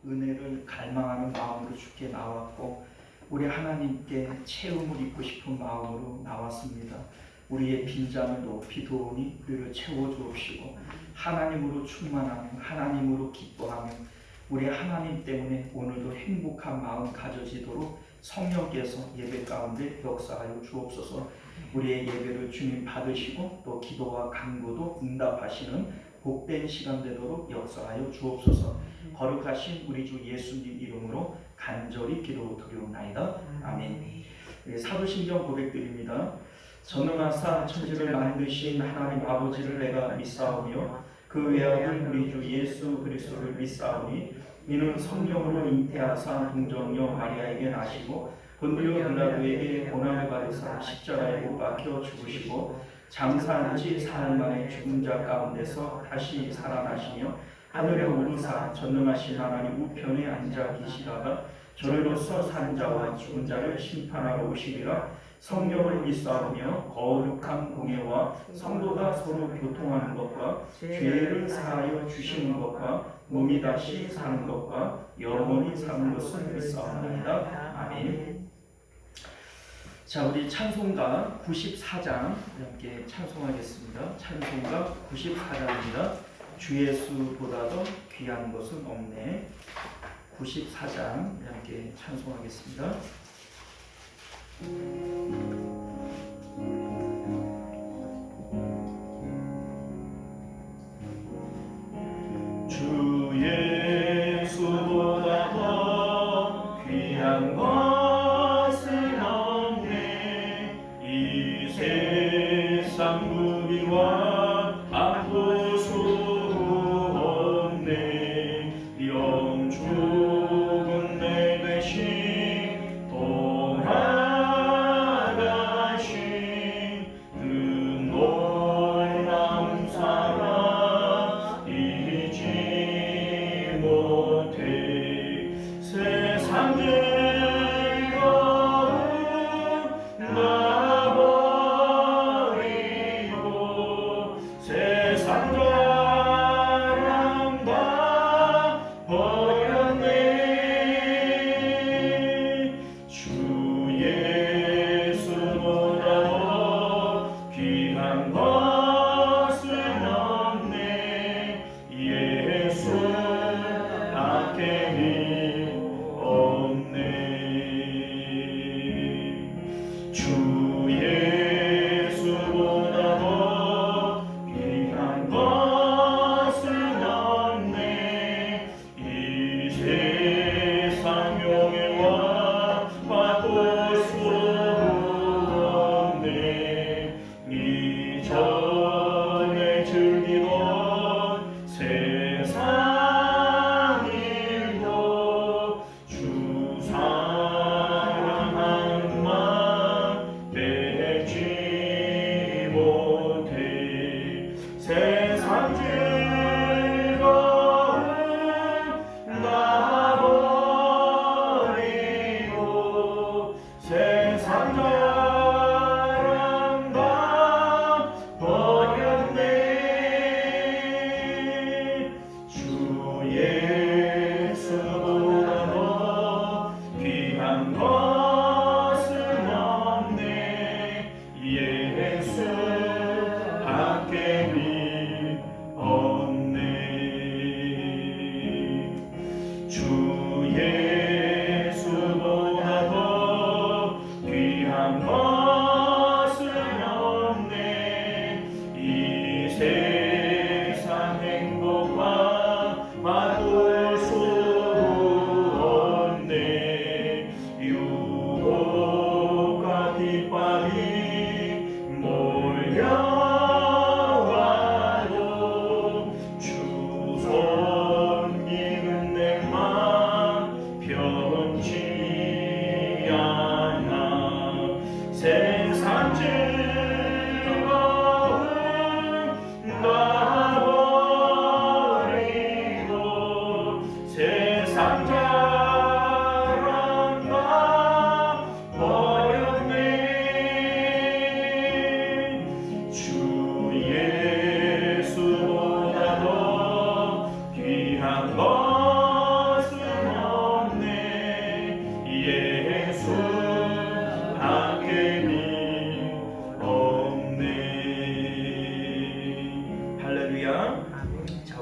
은혜를 갈망하는 마음으로 주께 나왔고 우리 하나님께 채움을 입고 싶은 마음으로 나왔습니다. 우리의 빈잔을 높이 도우니 우리를 채워주옵시고 하나님으로 충만하며 하나님으로 기뻐하며 우리 하나님 때문에 오늘도 행복한 마음 가져지도록 성령께서 예배 가운데 역사하여 주옵소서. 우리의 예배를 주님 받으시고 또 기도와 간구도 응답하시는 복된 시간 되도록 역사하여 주옵소서. 거룩하신 우리 주 예수님 이름으로 간절히 기도드리옵나이다. 아멘. 사도신경 고백드립니다. 전능하사 천지를 만드신 하나님 아버지를 내가 믿사오며 그 외아들 우리 주 예수 그리스도를 믿사오니 이는 성령으로 잉태하사 동정녀 마리아에게 나시고 본디오 빌라도에게 고난을 받으사 십자가에 못 박혀 죽으시고 장사한 지 사흘 만에 죽은 자 가운데서 다시 살아나시며 하늘에 오르사 전능하신 하나님 우편에 앉아 계시다가 저리로서 산 자와 죽은 자를 심판하러 오시리라. 성령을 믿사오며 거룩한 공예와 성도가 서로 교통하는 것과 죄를 사하여 주시는 것과 몸이 다시 사는 것과 영원히 사는 것을 믿사옵나이다. 아멘. 자, 우리 찬송가 94장 함께 찬송하겠습니다. 찬송가 94장입니다. 주 예수보다 더 귀한 것은 없네. 94장 함께 찬송하겠습니다. 주 예수보다 더 귀한 것은 없네. 이 세상 부귀와 안보 수없네. 영 죽은 내 대신 돌아가신 그 놀라운 사랑 잊지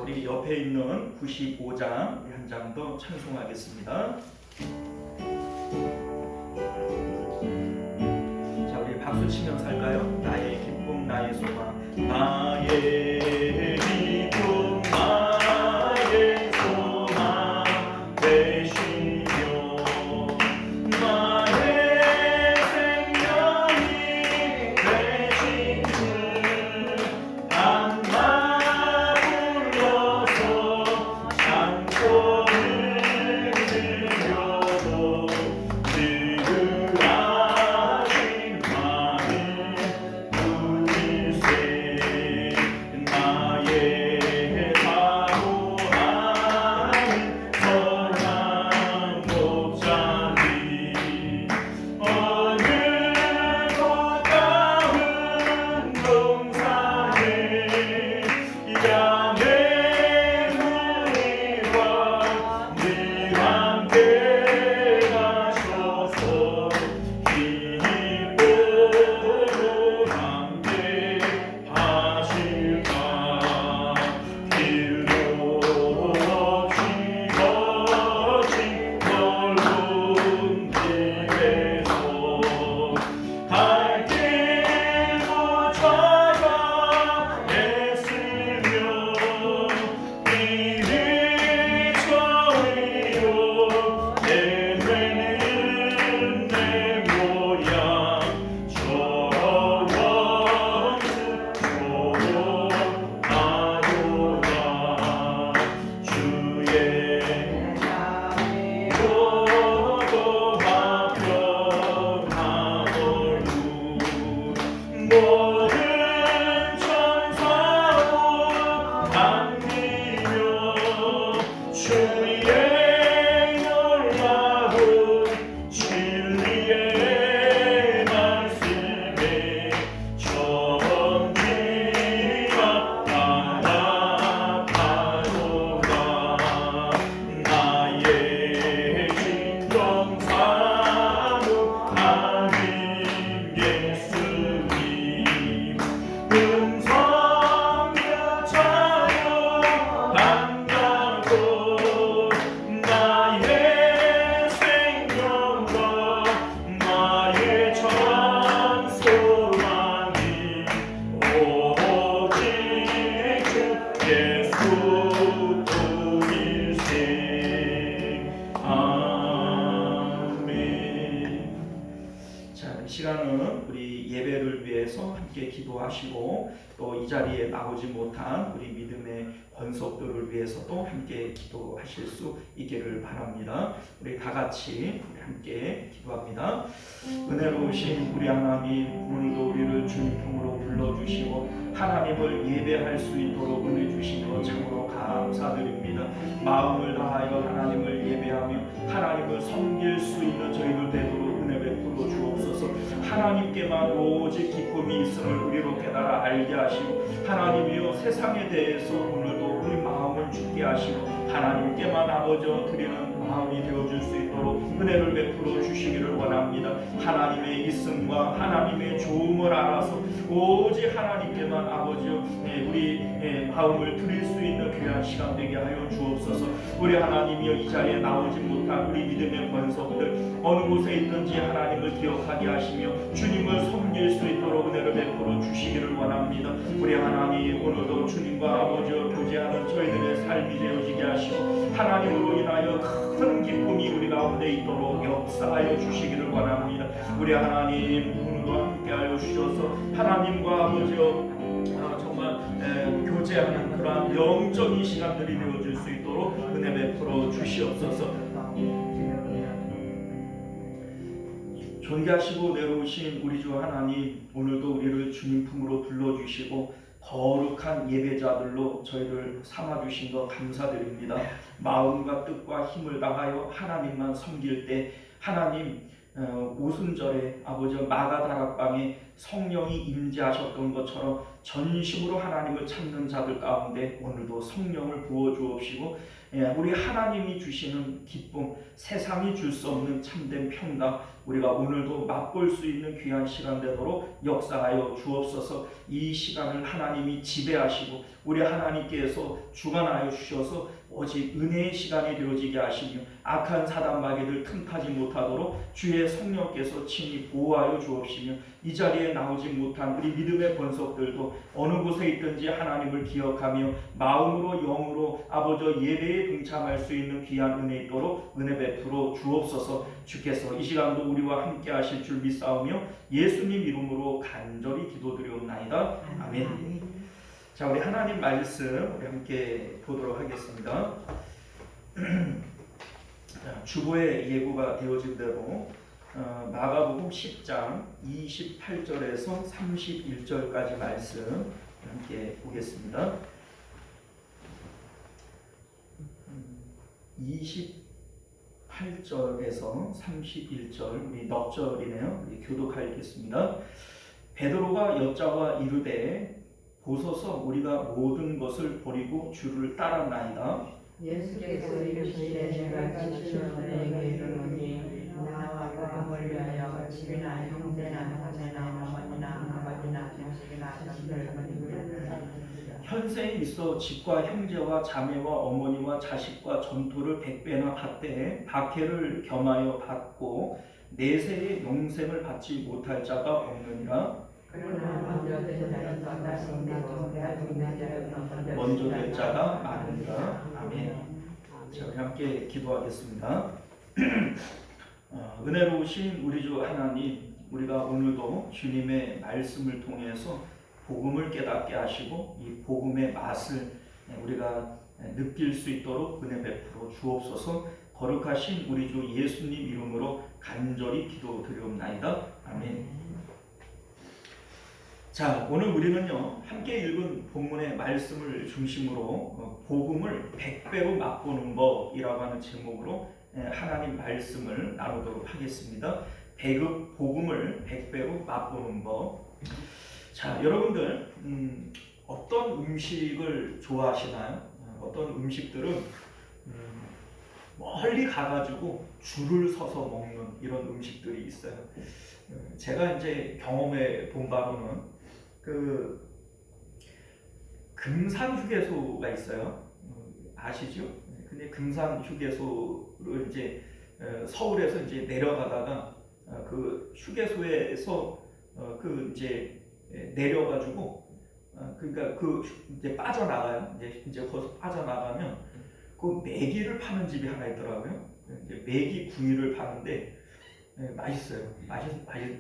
우리 옆에 있는 95장 한 장 더 찬송하겠습니다. 자, 우리 박수 치면서 할까요? 나의 기쁨 나의 소망 나의 기쁨 나의 소망 되시며 나의 생명이 되신 주 밤낮 불러서 창고를 들려도 지루하신 마음 누일세 나의 사모하는 선한 목자니 어느 가까운 동산에 양의 무리와 늘 함께 가셔서 기쁨으로 함께 하실까 길도 없이 거친 넓은 길에서 갈 길도 찾아 애쓰며 이리 저리로 내면은 내 모양처럼 원스러워 나도다 주의 너도 화평한 얼굴 모든 천사도 남기며 주의 놀라운 진리의 말씀에 정리가 바라보라 나의 진정사무 아닌 예수님 음성 여자여 반가워 나의 생명과 나의 전 소망이 오직 주 예수 뿐일세 아멘. 자, 이 시간은 우리 예배를 위해서 함께 기도하시고 또 이 자리에 나오지 못한 우리 믿음의 권속들을 위해서도 함께 기도하실 수 있기를 바랍니다. 우리 다 같이 함께 기도합니다. 은혜로우신 우리 하나님, 오늘도 우리를 주님 품으로 불러주시고 하나님을 예배할 수 있도록 은혜 주신 것 참으로 감사드립니다. 마음을 다하여 하나님을 예배하며 하나님을 섬길 수 있는 저희들 되도록 은혜 베풀어 주옵소서. 하나님께만 오직 기쁨이 있음을 우리로 깨달아 알게 하시고 하나님이여 세상에 대해서 오늘도 우리 마음을 죽게 하시고 하나님께만 아버지여 드리는 마음이 되어줄 수 있도록 은혜를 베풀어 주시기를 원합니다. 하나님의 있음과 하나님의 좋음을 알아서 오직 하나님께만 아버지여 우리 마음을 드릴 수 있는 귀한 시간 되게 하여 주옵소서. 우리 하나님이여 이 자리에 나오지 못한 우리 믿음의 권속들 어느 곳에 있든지 하나님을 기억하게 하시며 주님을 섬길 수 있도록 은혜를 베풀어 주시기를 원합니다. 우리 하나님 오늘도 주님과 아버지와 교제하는 저희들의 삶이 되어지게 하시고 하나님으로 인하여 큰 기쁨이 우리 가운데 있도록 역사하여 주시기를 원합니다. 우리 하나님 오늘도 함께하여 주셔서 하나님과 아버지와 정말 교제하는 그러한 영적인 시간들이 되어질 수 있도록 은혜 베풀어 주시옵소서. 존귀하시고 내려오신 우리 주 하나님, 오늘도 우리를 주님 품으로 불러주시고 거룩한 예배자들로 저희를 삼아주신 것 감사드립니다. 마음과 뜻과 힘을 다하여 하나님만 섬길 때 하나님 오순절에 아버지 마가다락방에 성령이 임재하셨던 것처럼 전심으로 하나님을 찾는 자들 가운데 오늘도 성령을 부어 주옵시고 우리 하나님이 주시는 기쁨, 세상이 줄 수 없는 참된 평강, 우리가 오늘도 맛볼 수 있는 귀한 시간 되도록 역사하여 주옵소서. 이 시간을 하나님이 지배하시고 우리 하나님께서 주관하여 주셔서 오직 은혜의 시간이 되어지게 하시며 악한 사단 마귀들 틈타지 못하도록 주의 성령께서 친히 보호하여 주옵시며 이 자리에 나오지 못한 우리 믿음의 번석들도 어느 곳에 있든지 하나님을 기억하며 마음으로 영으로 아버지 예배에 동참할 수 있는 귀한 은혜 있도록 은혜 베풀어 주옵소서. 주께서 이 시간도 우리와 함께 하실 줄 믿사오며 예수님 이름으로 간절히 기도드리옵나이다. 아멘. 자, 우리 하나님 말씀 우리 함께 보도록 하겠습니다. 주보의 예고가 되어진 대로 마가복음 10장 28절에서 31절까지 말씀 함께 보겠습니다. 28절에서 31절 우리 넉 절이네요. 우리 교독하겠습니다. 베드로가 여자와 이르되 보소서 우리가 모든 것을 버리고 주를 따랐나이다. 예수께서 이르시되 내가 지금 너에게 이르노니 나와 복음을 위하여 집이나 형제나 자매나 어머니나 아버지나 자식이나 자식을 버리고 현세에 있어 집과 형제와 자매와 어머니와 자식과 전토를 100배나 받되 박해를 겸하여 받고 내세의 영생을 받지 못할 자가 없느니라. 먼저 될 자가 많으니라. 아멘. 자, 우리 함께 기도하겠습니다. 은혜로우신 우리 주 하나님, 우리가 오늘도 주님의 말씀을 통해서 복음을 깨닫게 하시고 이 복음의 맛을 우리가 느낄 수 있도록 은혜 베풀어 주옵소서. 거룩하신 우리 주 예수님 이름으로 간절히 기도드리옵나이다. 아멘. 자, 오늘 우리는요 함께 읽은 본문의 말씀을 중심으로 복음을 100배로 맛보는 법이라고 하는 제목으로 하나님 말씀을 나누도록 하겠습니다. 복음을 100배로 맛보는 법. 자, 여러분들 어떤 음식을 좋아하시나요? 어떤 음식들은 멀리 가가지고 줄을 서서 먹는 이런 음식들이 있어요. 제가 이제 경험해 본 바로는 그 금산 휴게소가 있어요. 아시죠? 근데 금산 휴게소를 이제 서울에서 이제 내려가다가 그 휴게소에서 그 이제 내려가지고 그러니까 그 이제 빠져나가요. 이제 거기서 빠져나가면 그 메기를 파는 집이 하나 있더라고요. 이제 메기 구이를 파는데 맛있어요.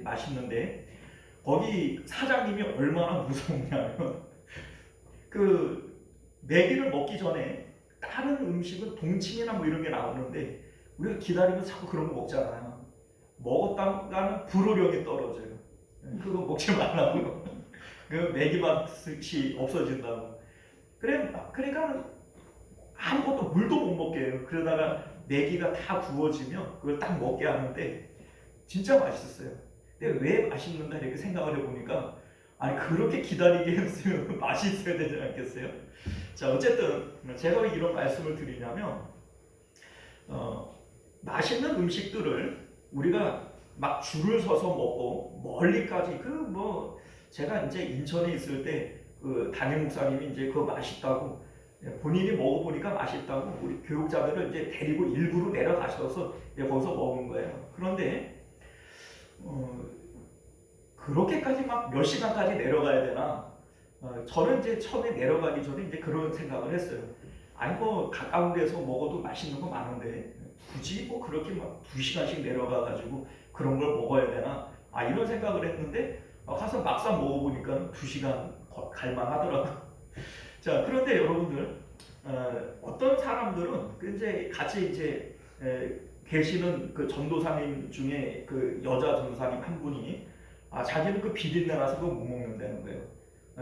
맛있는데 거기 사장님이 얼마나 무섭냐면 그 메기를 먹기 전에 다른 음식은 동치미나 뭐 이런 게 나오는데 우리가 기다리면 자꾸 그런 거 먹잖아요. 먹었다가는 불호령이 떨어져요. 그거 먹지 말라고. 그 메기 맛이 없어진다고. 그러니까 아무것도 물도 못 먹게 해요. 그러다가 메기가 다 구워지면 그걸 딱 먹게 하는데 진짜 맛있었어요. 근데 왜 맛있는가 이렇게 생각을 해보니까 아니 그렇게 기다리게 했으면 맛이 있어야 되지 않겠어요? 자, 어쨌든 제가 왜 이런 말씀을 드리냐면 맛있는 음식들을 우리가 막 줄을 서서 먹고 멀리까지 제가 이제 인천에 있을 때 그 담임 목사님이 이제 그거 맛있다고 본인이 먹어보니까 맛있다고 우리 교육자들을 이제 데리고 일부러 내려가셔서 거기서 먹은 거예요. 그런데 그렇게까지 막 몇 시간까지 내려가야 되나? 저는 이제 처음에 내려가기 전에 이제 그런 생각을 했어요. 아니 뭐 가까운 데서 먹어도 맛있는 거 많은데 굳이 뭐 그렇게 막 2시간씩 내려가가지고 그런 걸 먹어야 되나? 이런 생각을 했는데 가서 막상 먹어보니까 2시간 갈만하더라고요. 자, 그런데 여러분들 어떤 사람들은 이제 같이 이제 계시는 그 전도사님 중에 그 여자 전도사님 한 분이 자기는 그 비린내 나서 그거 못 먹는다는 거예요.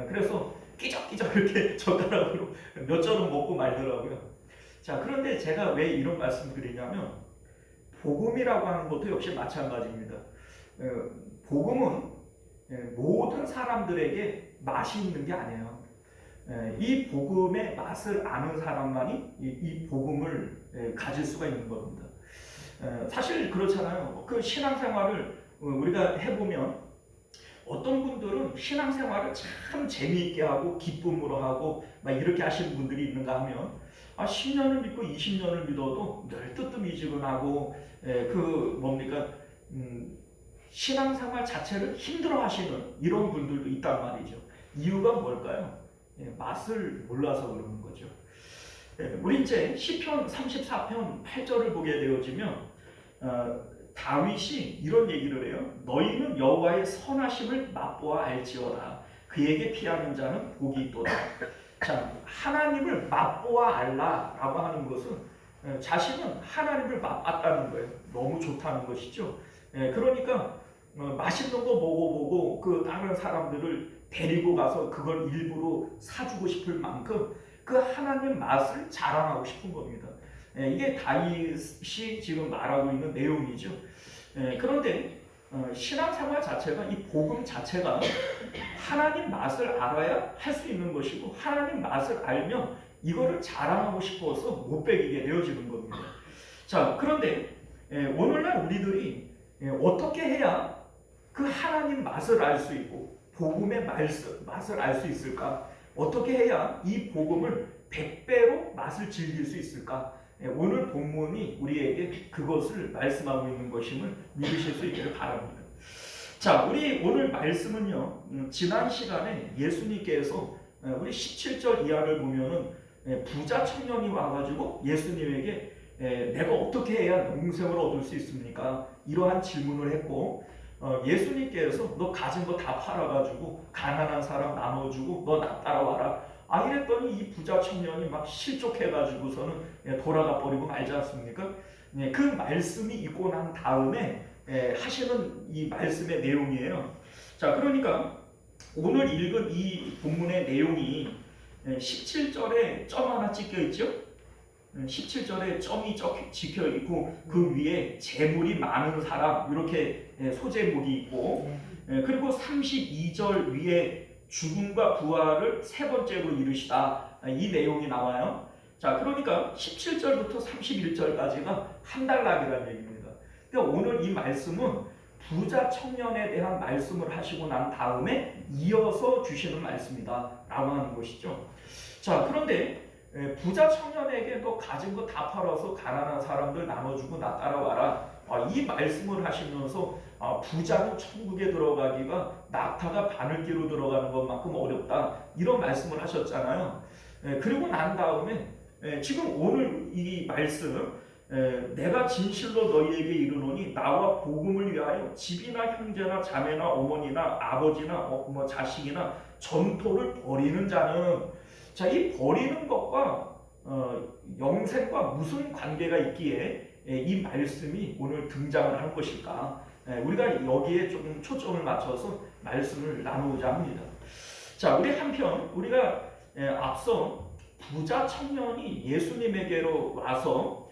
그래서 끼적끼적 이렇게 젓가락으로 몇 절은 먹고 말더라고요. 자, 그런데 제가 왜 이런 말씀을 드리냐면 복음이라고 하는 것도 역시 마찬가지입니다. 복음은 모든 사람들에게 맛이 있는 게 아니에요. 이 복음의 맛을 아는 사람만이 이 복음을 가질 수가 있는 겁니다. 사실 그렇잖아요. 그 신앙생활을 우리가 해보면 어떤 분들은 신앙생활을 참 재미있게 하고 기쁨으로 하고 막 이렇게 하시는 분들이 있는가 하면 10년을 믿고 20년을 믿어도 늘 뜨뜻미지근하고 그 뭡니까 신앙생활 자체를 힘들어 하시는 이런 분들도 있단 말이죠. 이유가 뭘까요? 맛을 몰라서 그러는 거죠. 우리 이제 시편 34편 8절을 보게 되어지면 다윗이 이런 얘기를 해요. 너희는 여호와의 선하심을 맛보아 알지어다. 그에게 피하는 자는 복이 있도다. 자, 하나님을 맛보아 알라라고 하는 것은 자신은 하나님을 맛봤다는 거예요. 너무 좋다는 것이죠. 그러니까 맛있는 거 먹어보고 그 다른 사람들을 데리고 가서 그걸 일부러 사주고 싶을 만큼 그 하나님 맛을 자랑하고 싶은 겁니다. 이게 다윗이 지금 말하고 있는 내용이죠. 그런데 신앙생활 자체가 이 복음 자체가 하나님 맛을 알아야 할 수 있는 것이고 하나님 맛을 알면 이거를 자랑하고 싶어서 못 배기게 되어지는 겁니다. 자, 그런데 오늘날 우리들이 어떻게 해야 그 하나님 맛을 알 수 있고 복음의 맛을 알 수 있을까? 어떻게 해야 이 복음을 100배로 맛을 즐길 수 있을까? 오늘 본문이 우리에게 그것을 말씀하고 있는 것임을 믿으실 수 있기를 바랍니다. 자, 우리 오늘 말씀은요, 지난 시간에 예수님께서 우리 17절 이하를 보면은 부자 청년이 와가지고 예수님에게 내가 어떻게 해야 영생을 얻을 수 있습니까? 이러한 질문을 했고 예수님께서 너 가진 거 다 팔아가지고 가난한 사람 나눠주고 너 나 따라와라. 이랬더니 이 부자 청년이 막 실족해가지고서는 돌아가 버리고 말지 않습니까? 그 말씀이 있고 난 다음에 하시는 이 말씀의 내용이에요. 자, 그러니까 오늘 읽은 이 본문의 내용이 17절에 점 하나 찍혀 있죠? 17절에 점이 찍혀 있고 그 위에 재물이 많은 사람 이렇게 소제목이 있고 그리고 32절 위에 죽음과 부활을 세 번째로 이루시다 이 내용이 나와요. 자, 그러니까 17절부터 31절까지가 한 단락이라는 얘기입니다. 그러니까 오늘 이 말씀은 부자 청년에 대한 말씀을 하시고 난 다음에 이어서 주시는 말씀이다 라고 하는 것이죠. 자, 그런데 부자 청년에게 너 가진 거 다 팔아서 가난한 사람들 나눠주고 나 따라와라. 이 말씀을 하시면서 부자는 천국에 들어가기가 낙타가 바늘기로 들어가는 것만큼 어렵다. 이런 말씀을 하셨잖아요. 그리고 난 다음에 지금 오늘 이 말씀 내가 진실로 너희에게 이르노니 나와 복음을 위하여 집이나 형제나 자매나 어머니나 아버지나 자식이나 전토를 버리는 자는 자, 이 버리는 것과 영생과 무슨 관계가 있기에 이 말씀이 오늘 등장을 한 것일까? 우리가 여기에 조금 초점을 맞춰서 말씀을 나누고자 합니다. 자, 우리 한편 우리가 앞서 부자 청년이 예수님에게로 와서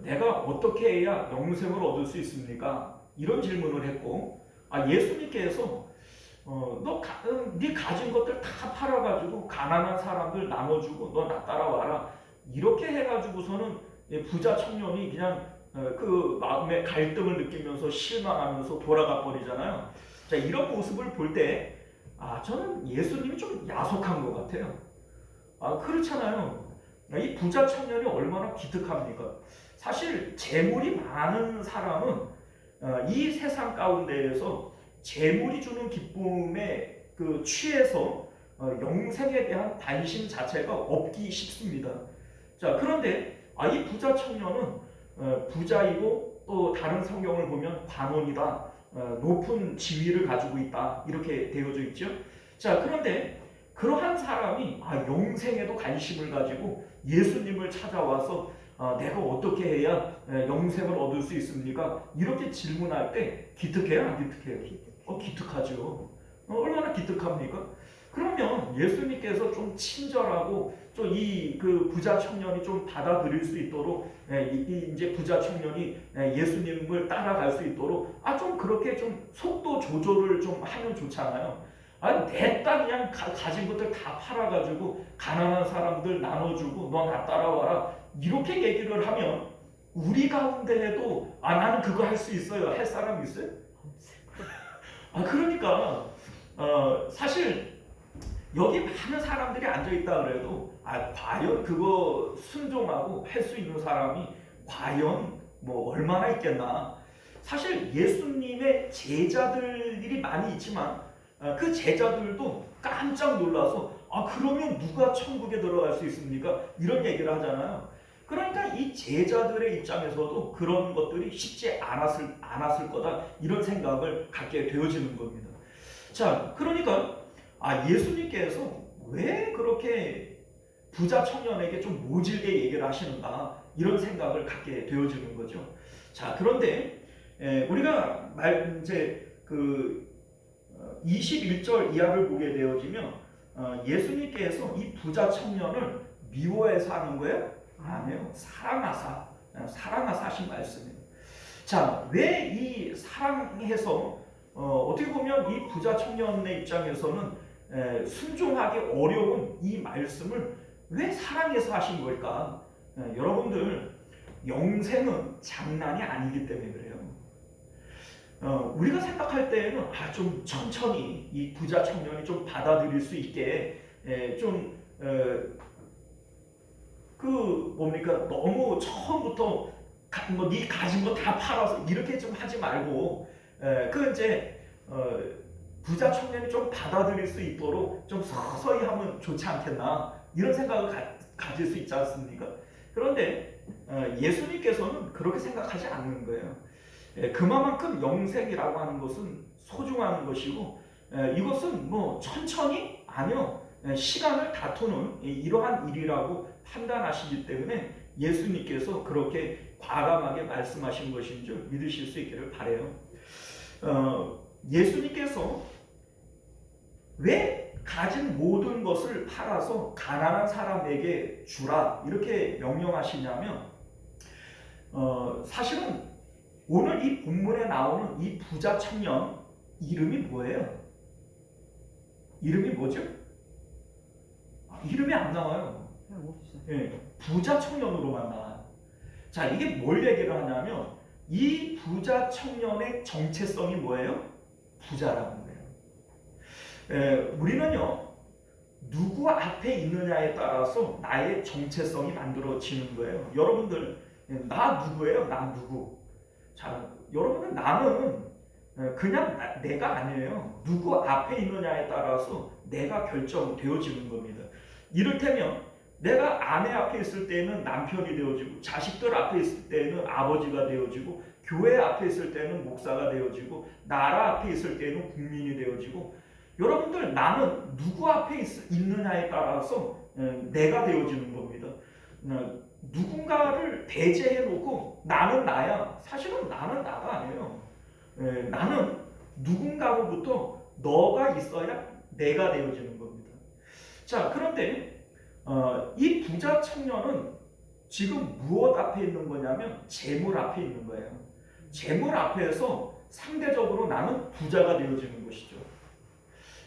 내가 어떻게 해야 영생을 얻을 수 있습니까? 이런 질문을 했고 예수님께서 네 가진 것들 다 팔아가지고 가난한 사람들 나눠주고 너 나 따라와라 이렇게 해가지고서는 부자 청년이 그냥 그 마음의 갈등을 느끼면서 실망하면서 돌아가 버리잖아요. 자, 이런 모습을 볼 때 저는 예수님이 좀 야속한 것 같아요. 그렇잖아요. 이 부자 청년이 얼마나 기특합니까? 사실 재물이 많은 사람은 이 세상 가운데에서 재물이 주는 기쁨에 취해서 영생에 대한 관심 자체가 없기 쉽습니다. 자, 그런데 이 부자 청년은 부자이고 또 다른 성경을 보면 관원이다, 높은 지위를 가지고 있다 이렇게 되어져 있죠. 자, 그런데 그러한 사람이 영생에도 관심을 가지고 예수님을 찾아와서 내가 어떻게 해야 영생을 얻을 수 있습니까? 이렇게 질문할 때 기특해요? 안 기특해요? 기특하죠. 얼마나 기특합니까? 그러면 예수님께서 좀 친절하고 좀 이 그 부자 청년이 좀 받아들일 수 있도록 이제 부자 청년이 예수님을 따라갈 수 있도록 좀 그렇게 좀 속도 조절을 좀 하면 좋잖아요. 내 딸 그냥 가진 것들 다 팔아가지고 가난한 사람들 나눠주고 너 나 따라와라 이렇게 얘기를 하면 우리 가운데에도 나는 그거 할 수 있어요 할 사람 있어요? 그러니까 사실 여기 많은 사람들이 앉아있다 그래도 과연 그거 순종하고 할 수 있는 사람이 과연 뭐 얼마나 있겠나. 사실 예수님의 제자들이 많이 있지만 그 제자들도 깜짝 놀라서 그러면 누가 천국에 들어갈 수 있습니까? 이런 얘기를 하잖아요. 그러니까 이 제자들의 입장에서도 그런 것들이 쉽지 않았을 거다 이런 생각을 갖게 되어지는 겁니다. 자, 그러니까 예수님께서 왜 그렇게 부자 청년에게 좀 모질게 얘기를 하시는가 이런 생각을 갖게 되어지는 거죠. 자, 그런데 우리가 이제 그 21절 이하를 보게 되어지면 예수님께서 이 부자 청년을 미워해서 하는 거예요? 아니에요. 사랑하사 하신 말씀이에요. 자, 왜 이 사랑해서 어떻게 보면 이 부자 청년의 입장에서는 순종하기 어려운 이 말씀을 왜 사랑해서 하신 걸까? 여러분들 영생은 장난이 아니기 때문에 그래요. 우리가 생각할 때에는 좀 천천히 이 부자 청년이 좀 받아들일 수 있게 너무 처음부터 네 가진 거 다 팔아서 이렇게 좀 하지 말고 부자 청년이 좀 받아들일 수 있도록 좀 서서히 하면 좋지 않겠나 이런 생각을 가질 수 있지 않습니까? 그런데 예수님께서는 그렇게 생각하지 않는 거예요. 그만큼 영생이라고 하는 것은 소중한 것이고 이것은 뭐 천천히 아니요 시간을 다투는 이러한 일이라고 판단하시기 때문에 예수님께서 그렇게 과감하게 말씀하신 것인 줄 믿으실 수 있기를 바라요. 예수님께서 왜 가진 모든 것을 팔아서 가난한 사람에게 주라 이렇게 명령하시냐면 사실은 오늘 이 본문에 나오는 이 부자 청년 이름이 뭐예요? 이름이 뭐죠? 이름이 안 나와요. 부자 청년으로만 나와요. 자, 이게 뭘 얘기를 하냐면 이 부자 청년의 정체성이 뭐예요? 부자라는 거예요. 우리는요 누구 앞에 있느냐에 따라서 나의 정체성이 만들어지는 거예요. 여러분들 나 누구예요? 나 누구? 자, 여러분들 나는 그냥 내가 아니에요. 누구 앞에 있느냐에 따라서 내가 결정되어지는 겁니다. 이를테면 내가 아내 앞에 있을 때는 남편이 되어지고 자식들 앞에 있을 때는 아버지가 되어지고 교회 앞에 있을 때는 목사가 되어지고 나라 앞에 있을 때는 국민이 되어지고 여러분들 나는 누구 앞에 있느냐에 따라서 내가 되어지는 겁니다. 누군가를 배제해 놓고 나는 나야. 사실은 나는 나가 아니에요. 나는 누군가로부터 너가 있어야 내가 되어지는 겁니다. 자, 그런데 이 부자 청년은 지금 무엇 앞에 있는 거냐면 재물 앞에 있는 거예요. 재물 앞에서 상대적으로 나는 부자가 되어지는 것이죠.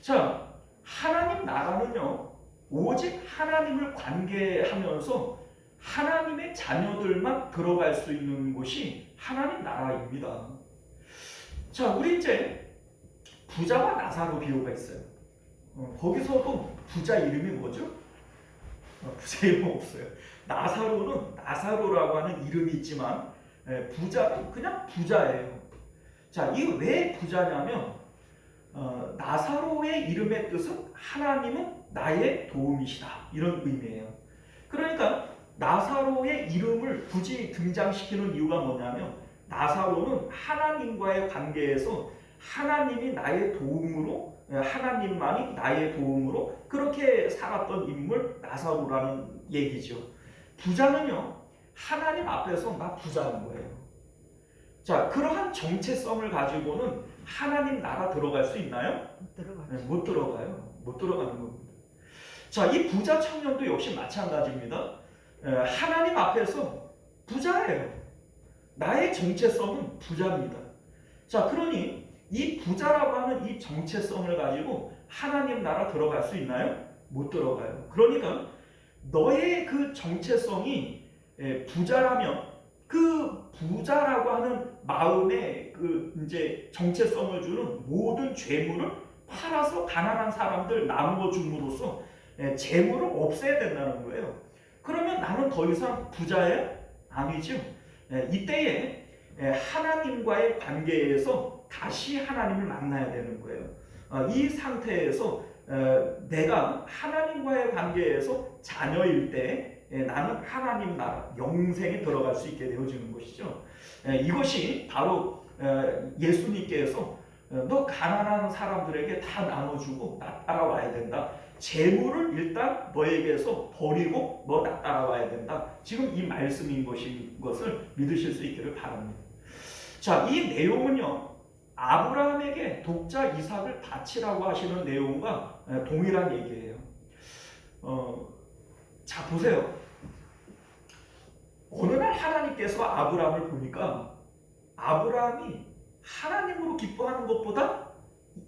자, 하나님 나라는요 오직 하나님을 관계하면서 하나님의 자녀들만 들어갈 수 있는 곳이 하나님 나라입니다. 자, 우리 이제 부자와 나사로 비유가 있어요. 거기서도 부자 이름이 뭐죠? 부자 이름 없어요. 나사로는 나사로라고 하는 이름이 있지만 부자는 그냥 부자예요. 자, 이게 왜 부자냐면 나사로의 이름의 뜻은 하나님은 나의 도움이시다 이런 의미예요. 그러니까 나사로의 이름을 굳이 등장시키는 이유가 뭐냐면 나사로는 하나님과의 관계에서 하나님이 나의 도움으로 하나님만이 나의 도움으로 그렇게 살았던 인물 나사로라는 얘기죠. 부자는요 하나님 앞에서 나 부자인 거예요. 자, 그러한 정체성을 가지고는 하나님 나라 들어갈 수 있나요? 못 들어가죠. 못 들어가요. 못 들어가는 겁니다. 자, 이 부자 청년도 역시 마찬가지입니다. 하나님 앞에서 부자예요. 나의 정체성은 부자입니다. 자, 그러니 이 부자라고 하는 이 정체성을 가지고 하나님 나라 들어갈 수 있나요? 못 들어가요. 그러니까 너의 그 정체성이 부자라면 그 부자라고 하는 마음의 그 이제 정체성을 주는 모든 죄물을 팔아서 가난한 사람들 나누어 줌으로써 재물을 없애야 된다는 거예요. 그러면 나는 더 이상 부자예요? 아니죠. 이때에 하나님과의 관계에서 다시 하나님을 만나야 되는 거예요. 이 상태에서 내가 하나님과의 관계에서 자녀일 때 나는 하나님 나라 영생에 들어갈 수 있게 되어지는 것이죠. 이것이 바로 예수님께서 너 가난한 사람들에게 다 나눠주고 나 따라와야 된다. 재물을 일단 너에게서 버리고 너 나 따라와야 된다. 지금 이 말씀인 것을 믿으실 수 있기를 바랍니다. 자, 이 내용은요, 아브라함에게 독자 이삭을 바치라고 하시는 내용과 동일한 얘기예요. 자, 보세요. 어느 날 하나님께서 아브라함을 보니까 아브라함이 하나님으로 기뻐하는 것보다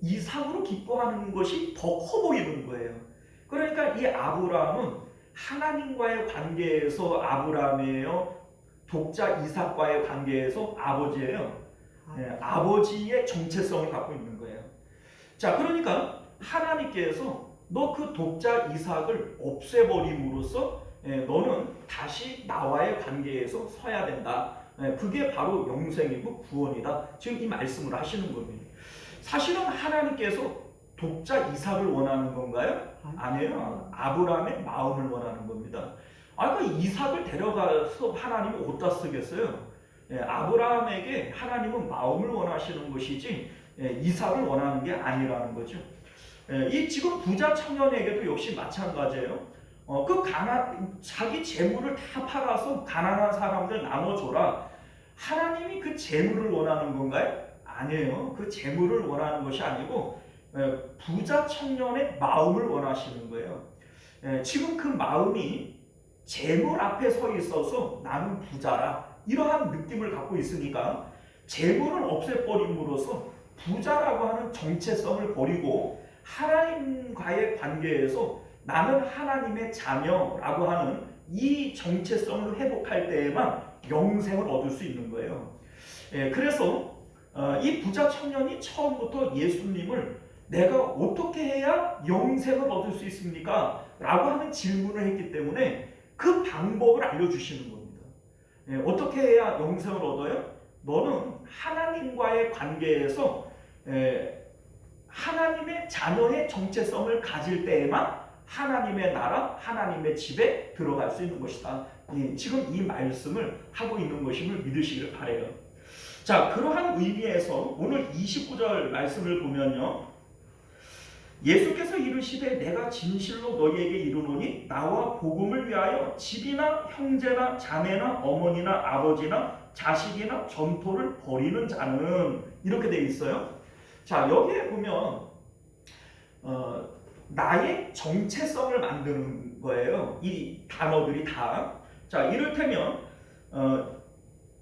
이삭으로 기뻐하는 것이 더 커 보이는 거예요. 그러니까 이 아브라함은 하나님과의 관계에서 아브라함이에요. 독자 이삭과의 관계에서 아버지예요. 아버지의 정체성을 갖고 있는 거예요. 자, 그러니까 하나님께서 너 그 독자 이삭을 없애버림으로써 너는 다시 나와의 관계에서 서야 된다. 그게 바로 영생이고 구원이다. 지금 이 말씀을 하시는 겁니다. 사실은 하나님께서 독자 이삭을 원하는 건가요? 아니에요. 아브라함의 마음을 원하는 겁니다. 그 이삭을 데려가서 하나님이 어디다 쓰겠어요? 아브라함에게 하나님은 마음을 원하시는 것이지 이삭을 원하는 게 아니라는 거죠. 이 지금 부자 청년에게도 역시 마찬가지예요. 자기 재물을 다 팔아서 가난한 사람들 나눠줘라. 하나님이 그 재물을 원하는 건가요? 아니에요. 그 재물을 원하는 것이 아니고 부자 청년의 마음을 원하시는 거예요. 지금 그 마음이 재물 앞에 서 있어서 나는 부자라 이러한 느낌을 갖고 있으니까 재물을 없애버림으로써 부자라고 하는 정체성을 버리고 하나님과의 관계에서 나는 하나님의 자녀라고 하는 이 정체성을 회복할 때에만 영생을 얻을 수 있는 거예요. 그래서 이 부자 청년이 처음부터 예수님을 내가 어떻게 해야 영생을 얻을 수 있습니까? 라고 하는 질문을 했기 때문에 그 방법을 알려주시는 겁니다. 어떻게 해야 영생을 얻어요? 너는 하나님과의 관계에서 하나님의 자녀의 정체성을 가질 때에만 하나님의 나라, 하나님의 집에 들어갈 수 있는 것이다. 지금 이 말씀을 하고 있는 것임을 믿으시기를 바라요. 자, 그러한 의미에서 오늘 29절 말씀을 보면요. 예수께서 이르시되 내가 진실로 너희에게 이르노니 나와 복음을 위하여 집이나 형제나 자매나 어머니나 아버지나 자식이나 전토를 버리는 자는 이렇게 되어 있어요. 자, 여기에 보면 나의 정체성을 만드는 거예요. 이 단어들이 다. 자, 이를테면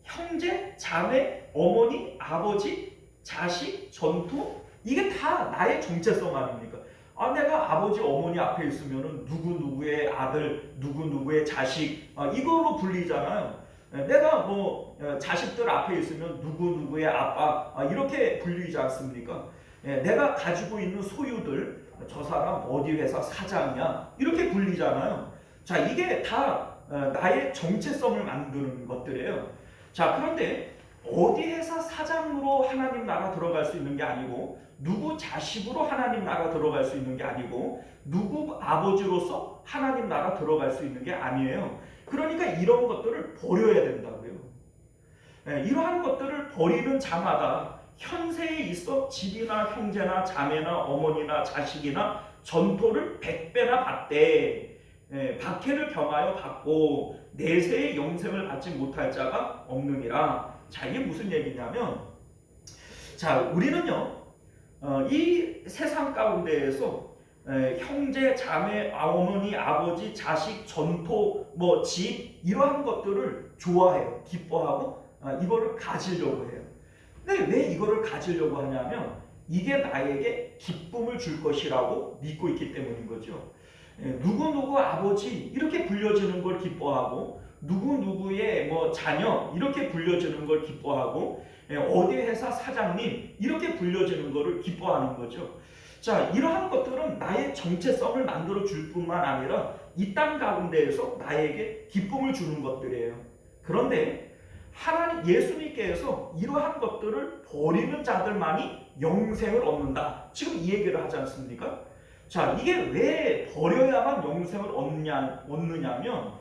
형제, 자매, 어머니, 아버지, 자식, 전토 이게 다 나의 정체성 아닙니까? 내가 아버지, 어머니 앞에 있으면은 누구누구의 아들, 누구누구의 자식 이걸로 불리잖아요. 내가 자식들 앞에 있으면 누구누구의 아빠 이렇게 불리지 않습니까? 내가 가지고 있는 소유들 저 사람 어디 회사 사장이야 이렇게 불리잖아요. 자, 이게 다 나의 정체성을 만드는 것들이에요. 자, 그런데 어디 회사 사장으로 하나님 나라 들어갈 수 있는 게 아니고 누구 자식으로 하나님 나라 들어갈 수 있는 게 아니고 누구 아버지로서 하나님 나라 들어갈 수 있는 게 아니에요. 그러니까 이런 것들을 버려야 된다고요. 이러한 것들을 버리는 자마다 현세에 있어 집이나 형제나 자매나 어머니나 자식이나 전토를 100배나 받되 박해를 경하여 받고 내세의 영생을 받지 못할 자가 없느니라. 자, 이게 무슨 얘기냐면, 자, 우리는요 이 세상 가운데에서 형제, 자매, 어머니, 아버지, 자식, 전토, 뭐 집 이러한 것들을 좋아해요. 기뻐하고 이거를 가지려고 해요. 근데 왜 이거를 가지려고 하냐면 이게 나에게 기쁨을 줄 것이라고 믿고 있기 때문인 거죠. 누구누구 아버지 이렇게 불려주는 걸 기뻐하고 누구누구의 뭐 자녀 이렇게 불려주는 걸 기뻐하고 어디 회사 사장님 이렇게 불려주는 거를 기뻐하는 거죠. 자, 이러한 것들은 나의 정체성을 만들어 줄 뿐만 아니라 이 땅 가운데에서 나에게 기쁨을 주는 것들이에요. 그런데 하나님 예수님께서 이러한 것들을 버리는 자들만이 영생을 얻는다. 지금 이 얘기를 하지 않습니까? 자, 이게 왜 버려야만 영생을 얻느냐면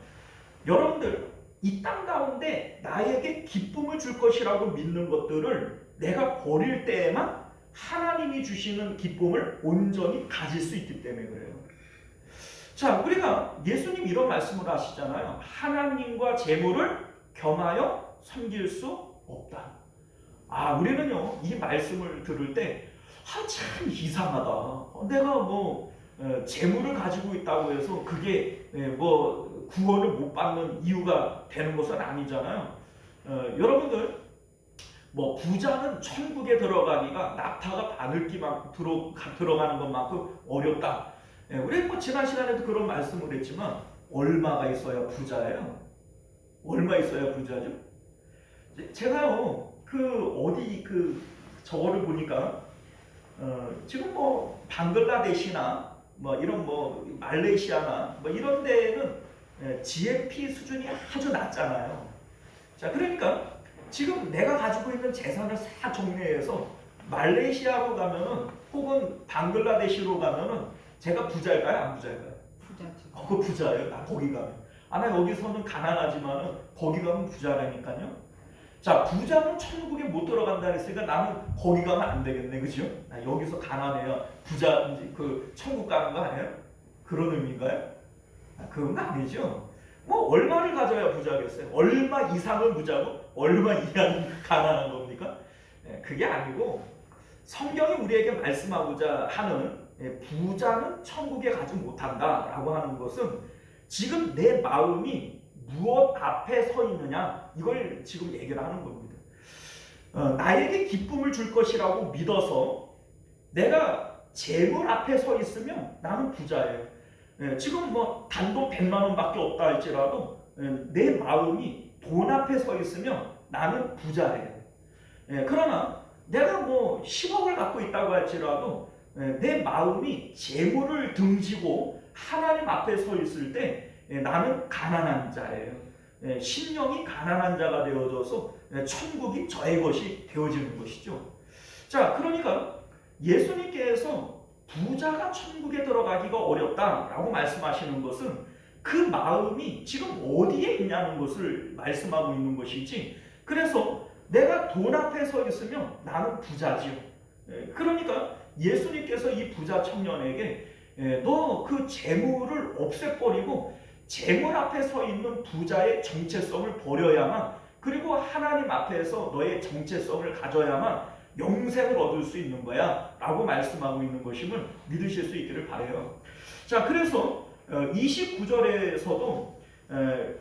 여러분들 이 땅 가운데 나에게 기쁨을 줄 것이라고 믿는 것들을 내가 버릴 때에만 하나님이 주시는 기쁨을 온전히 가질 수 있기 때문에 그래요. 자, 우리가 예수님 이런 말씀을 하시잖아요. 하나님과 재물을 겸하여 섬길 수 없다. 우리는요 이 말씀을 들을 때 참 이상하다. 내가 뭐 재물을 가지고 있다고 해서 그게 뭐 구원을 못 받는 이유가 되는 것은 아니잖아요. 여러분들 뭐 부자는 천국에 들어가기가 낙타가 바늘기만 들어가는 것만큼 어렵다. 우리 뭐 지난 시간에도 그런 말씀을 했지만 얼마가 있어야 부자예요? 얼마 있어야 부자죠? 제가요 어디 저거를 보니까 지금 뭐 방글라데시나 뭐 이런 뭐 말레이시아나 뭐 이런 데는 GNP 수준이 아주 낮잖아요. 자, 그러니까 지금 내가 가지고 있는 재산을 싹 정리해서 말레이시아로 가면은 혹은 방글라데시로 가면은 제가 부자일까요? 안 부자일까요? 부자죠. 그거 부자예요. 나 거기 가면. 나 여기서는 가난하지만은 거기 가면 부자라니까요. 자, 부자는 천국에 못 들어간다 했으니까 나는 거기 가면 안 되겠네, 그죠? 나 여기서 가난해야 부자 천국 가는 거 아니에요? 그런 의미인가요? 그건 아니죠. 뭐 얼마를 가져야 부자겠어요? 얼마 이상은 부자고 얼마 이하는 가난한 겁니까? 그게 아니고 성경이 우리에게 말씀하고자 하는 부자는 천국에 가지 못한다라고 하는 것은 지금 내 마음이 무엇 앞에 서 있느냐 이걸 지금 얘기를 하는 겁니다. 나에게 기쁨을 줄 것이라고 믿어서 내가 재물 앞에 서 있으면 나는 부자예요. 지금 뭐 단돈 100만 원밖에 없다 할지라도 내 마음이 돈 앞에 서 있으면 나는 부자예요. 그러나 내가 뭐 10억을 갖고 있다고 할지라도 내 마음이 재물을 등지고 하나님 앞에 서 있을 때 나는 가난한 자예요. 심령이 가난한 자가 되어져서 천국이 저의 것이 되어지는 것이죠. 자, 그러니까 예수님께서 부자가 천국에 들어가기가 어렵다라고 말씀하시는 것은 그 마음이 지금 어디에 있냐는 것을 말씀하고 있는 것이지, 그래서 내가 돈 앞에 서 있으면 나는 부자지요. 그러니까 예수님께서 이 부자 청년에게 너 그 재물을 없애버리고 재물 앞에 서 있는 부자의 정체성을 버려야만, 그리고 하나님 앞에서 너의 정체성을 가져야만 영생을 얻을 수 있는 거야 라고 말씀하고 있는 것임을 믿으실 수 있기를 바라요. 자, 그래서 29절에서도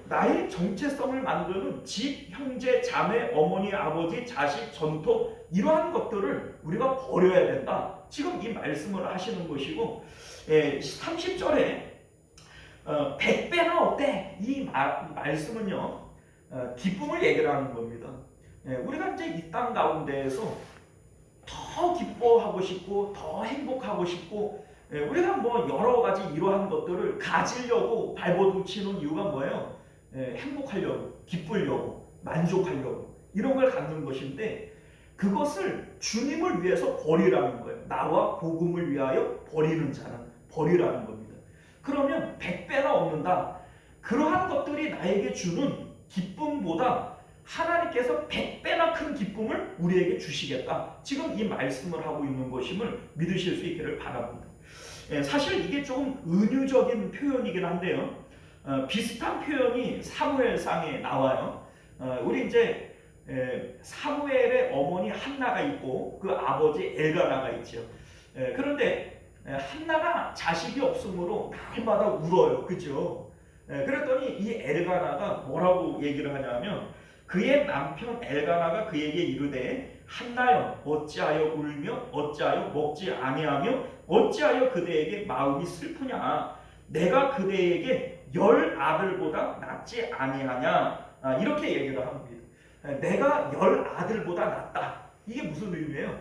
나의 정체성을 만드는 집, 형제, 자매, 어머니, 아버지, 자식, 전토 이러한 것들을 우리가 버려야 된다. 지금 이 말씀을 하시는 것이고 30절에 100배나 어때? 이 말씀은요 기쁨을 얘기를 하는 겁니다. 우리가 이제 이 땅 가운데에서 더 기뻐하고 싶고 더 행복하고 싶고 우리가 뭐 여러 가지 이러한 것들을 가지려고 발버둥치는 이유가 뭐예요? 행복하려고, 기쁘려고, 만족하려고 이런 걸 갖는 것인데 그것을 주님을 위해서 버리라는 거예요. 나와 복음을 위하여 버리는 자는 버리라는 겁니다. 그러면 100배나 얻는다. 그러한 것들이 나에게 주는 기쁨보다 하나님께서 100배나 큰 기쁨을 우리에게 주시겠다. 지금 이 말씀을 하고 있는 것임을 믿으실 수 있기를 바랍니다. 사실 이게 조금 은유적인 표현이긴 한데요. 비슷한 표현이 사무엘상에 나와요. 우리 이제 사무엘의 어머니 한나가 있고 그 아버지 엘가나가 있죠. 그런데 한나가 자식이 없으므로 날마다 울어요. 그죠? 그랬더니 이 엘가나가 뭐라고 얘기를 하냐면 그의 남편 엘가나가 그에게 이르되 한나여 어찌하여 울며 어찌하여 먹지 아니하며 어찌하여 그대에게 마음이 슬프냐 내가 그대에게 10 아들보다 낫지 아니하냐 이렇게 얘기를 합니다. 내가 10 아들보다 낫다. 이게 무슨 의미예요?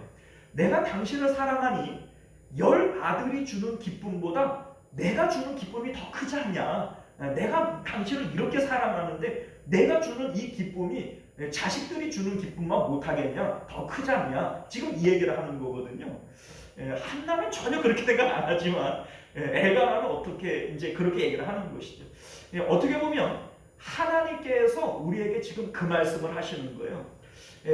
내가 당신을 사랑하니 10 아들이 주는 기쁨보다 내가 주는 기쁨이 더 크지 않냐. 내가 당신을 이렇게 사랑하는데 내가 주는 이 기쁨이 자식들이 주는 기쁨만 못하겠냐? 더 크지 않냐? 지금 이 얘기를 하는 거거든요. 한나는 전혀 그렇게 생각 안 하지만 엘가나는 어떻게 이제 그렇게 얘기를 하는 것이죠. 어떻게 보면 하나님께서 우리에게 지금 그 말씀을 하시는 거예요.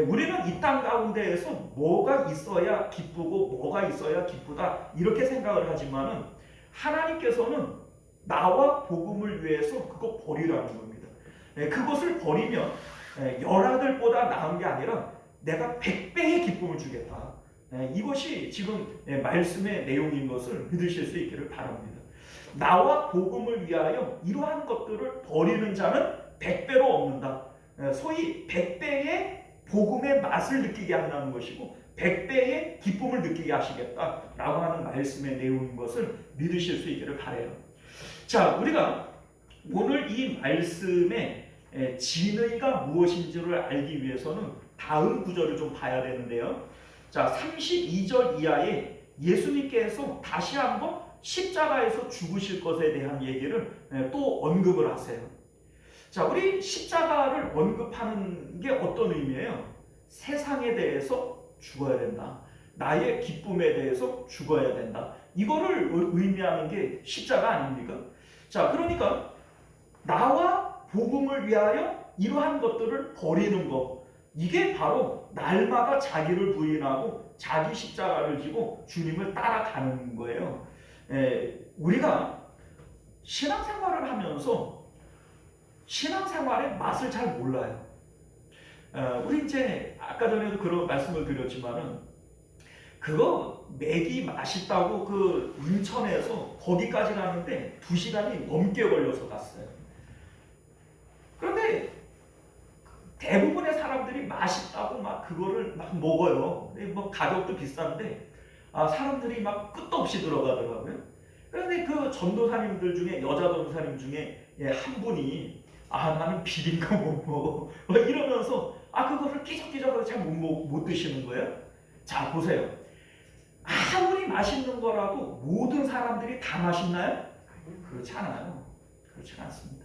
우리는 이 땅 가운데에서 뭐가 있어야 기쁘고 뭐가 있어야 기쁘다 이렇게 생각을 하지만은 하나님께서는 나와 복음을 위해서 그거 버리라는 겁니다. 그것을 버리면 10 아들보다 나은 게 아니라 내가 100배의 기쁨을 주겠다. 이것이 지금 말씀의 내용인 것을 믿으실 수 있기를 바랍니다. 나와 복음을 위하여 이러한 것들을 버리는 자는 100배로 얻는다. 소위 100배의 복음의 맛을 느끼게 한다는 것이고 100배의 기쁨을 느끼게 하시겠다라고 하는 말씀의 내용인 것을 믿으실 수 있기를 바라요. 자, 우리가 오늘 이 말씀의 진의가 무엇인지를 알기 위해서는 다음 구절을 좀 봐야 되는데요. 자, 32절 이하에 예수님께서 다시 한번 십자가에서 죽으실 것에 대한 얘기를 또 언급을 하세요. 자, 우리 십자가를 언급하는 게 어떤 의미예요? 세상에 대해서 죽어야 된다. 나의 기쁨에 대해서 죽어야 된다. 이거를 의미하는 게 십자가 아닙니까? 자, 그러니까 나와 복음을 위하여 이러한 것들을 버리는 것, 이게 바로 날마다 자기를 부인하고 자기 십자가를 지고 주님을 따라가는 거예요. 우리가 신앙생활을 하면서 신앙생활의 맛을 잘 몰라요. 우리 이제 아까 전에도 그런 말씀을 드렸지만은 그거 맥이 맛있다고 그 인천에서 거기까지 가는데 2시간이 넘게 걸려서 갔어요. 그런데 대부분의 사람들이 맛있다고 막 그거를 막 먹어요. 뭐 가격도 비싼데 사람들이 막 끝도 없이 들어가더라고요. 그런데 그 전도사님들 중에 여자 전도사님 중에 한 분이 나는 비린거 못 먹어 이러면서 그거를 끼적끼적해서 잘 못 드시는 거예요. 자, 보세요. 아무리 맛있는 거라도 모든 사람들이 다 맛있나요? 그렇지 않아요. 그렇지 않습니다.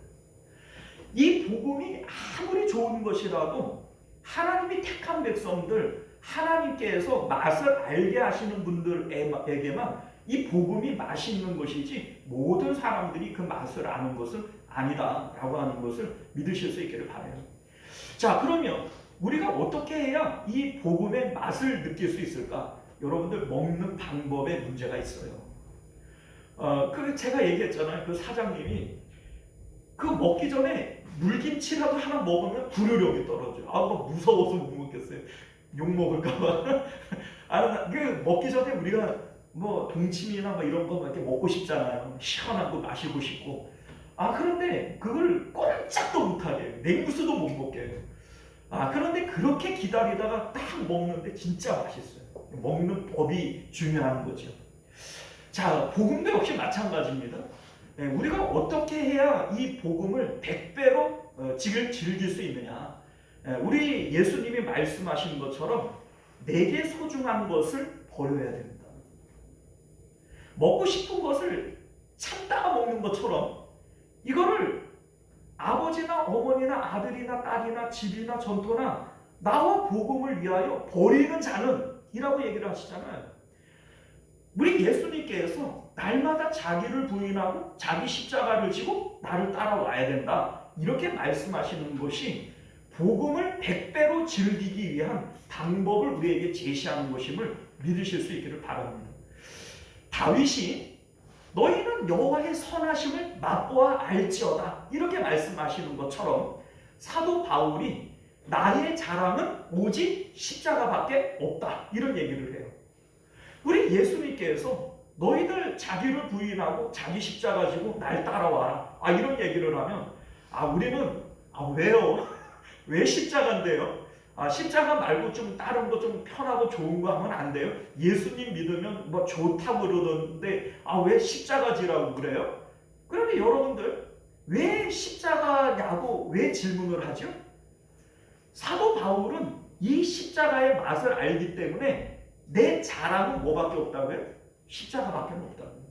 이 복음이 아무리 좋은 것이라도 하나님이 택한 백성들, 하나님께서 맛을 알게 하시는 분들에게만 이 복음이 맛있는 것이지 모든 사람들이 그 맛을 아는 것은 아니다라고 하는 것을 믿으실 수 있기를 바라요. 자, 그러면 우리가 어떻게 해야 이 복음의 맛을 느낄 수 있을까? 여러분들 먹는 방법에 문제가 있어요. 제가 얘기했잖아요. 그 사장님이 그 먹기 전에 물김치라도 하나 먹으면 불효력이 떨어져요. 막 무서워서 못 먹겠어요. 욕 먹을까봐. 그 먹기 전에 우리가 뭐 동치미나 뭐 이런 거 이렇게 먹고 싶잖아요. 시원한 거 마시고 싶고. 그런데 그걸 꼼짝도 못하게 해요. 냉국수도 못 먹게 해요. 그런데 그렇게 기다리다가 딱 먹는데 진짜 맛있어요. 먹는 법이 중요한 거죠. 자, 복음도 역시 마찬가지입니다. 우리가 어떻게 해야 이 복음을 100배로 즐길 수 있느냐. 우리 예수님이 말씀하신 것처럼 내게 소중한 것을 버려야 됩니다. 먹고 싶은 것을 참다가 먹는 것처럼 이거를 아버지나 어머니나 아들이나 딸이나 집이나 전토나 나와 복음을 위하여 버리는 자는 이라고 얘기를 하시잖아요. 우리 예수님께서 날마다 자기를 부인하고 자기 십자가를 지고 나를 따라와야 된다. 이렇게 말씀하시는 것이 복음을 100배로 즐기기 위한 방법을 우리에게 제시하는 것임을 믿으실 수 있기를 바랍니다. 다윗이 너희는 여호와의 선하심을 맛보아 알지어다 이렇게 말씀하시는 것처럼 사도 바울이 나의 자랑은 오직 십자가밖에 없다 이런 얘기를 해요. 우리 예수님께서 너희들 자기를 부인하고 자기 십자가 지고 날 따라와라. 이런 얘기를 하면 우리는 왜요? 왜 십자가인데요? 십자가 말고 좀 다른 거 좀 편하고 좋은 거 하면 안 돼요? 예수님 믿으면 뭐 좋다고 그러던데 왜 십자가지라고 그래요? 그런데 여러분들 왜 십자가냐고 왜 질문을 하죠? 사도 바울은 이 십자가의 맛을 알기 때문에 내 자랑은 뭐밖에 없다고요? 십자가밖에 없다고요.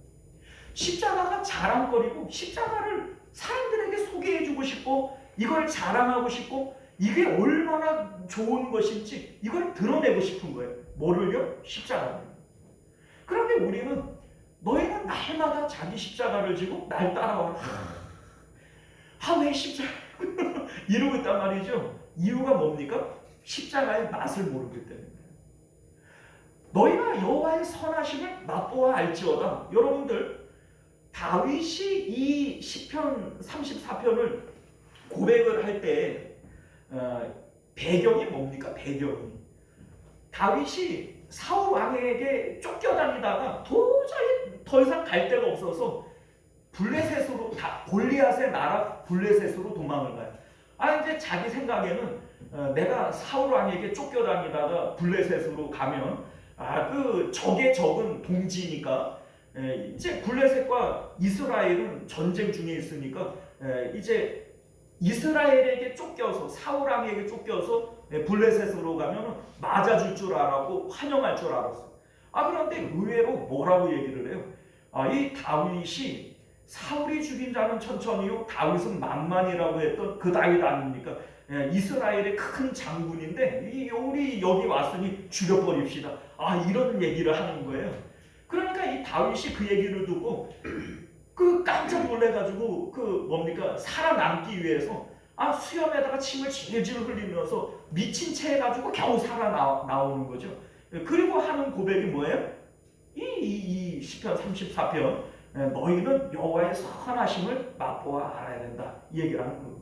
십자가가 자랑거리고 십자가를 사람들에게 소개해주고 싶고 이걸 자랑하고 싶고 이게 얼마나 좋은 것인지 이걸 드러내고 싶은 거예요. 뭐를요? 십자가를. 그런데 우리는 너희는 날마다 자기 십자가를 지고 날 따라와라. 왜 십자가? 이러고 있단 말이죠. 이유가 뭡니까? 십자가의 맛을 모르기 때문에. 너희가 여호와의 선하심을 맛보아 알지어다. 여러분들 다윗이 이 시편 34편을 고백을 할 때 배경이 뭡니까? 배경이 다윗이 사울 왕에게 쫓겨다니다가 도저히 더 이상 갈 데가 없어서 블레셋으로 골리앗의 나라 블레셋으로 도망을 가요. 이제 자기 생각에는 내가 사울 왕에게 쫓겨다니다가 블레셋으로 가면 그 적의 적은 동지니까 이제 블레셋과 이스라엘은 전쟁 중에 있으니까 이제 이스라엘에게 쫓겨서 사울 왕에게 쫓겨서 블레셋으로 가면 맞아줄 줄 알았고 환영할 줄 알았어. 그런데 의외로 뭐라고 얘기를 해요? 이 다윗이 사울이 죽인 자는 천천히요 다윗은 만만이라고 했던 그 다윗 아닙니까? 이스라엘의 큰 장군인데 우리 여기 왔으니 죽여버립시다. 이런 얘기를 하는 거예요. 그러니까 이 다윗이 그 얘기를 듣고 깜짝 놀래가지고 살아남기 위해서 수염에다가 침을 질질 흘리면서 미친 채 해가지고 겨우 살아나오는 거죠. 그리고 하는 고백이 뭐예요? 이 시편 34편 너희는 여호와의 선하심을 맛보아 알아야 된다. 이 얘기를 하는 겁니다.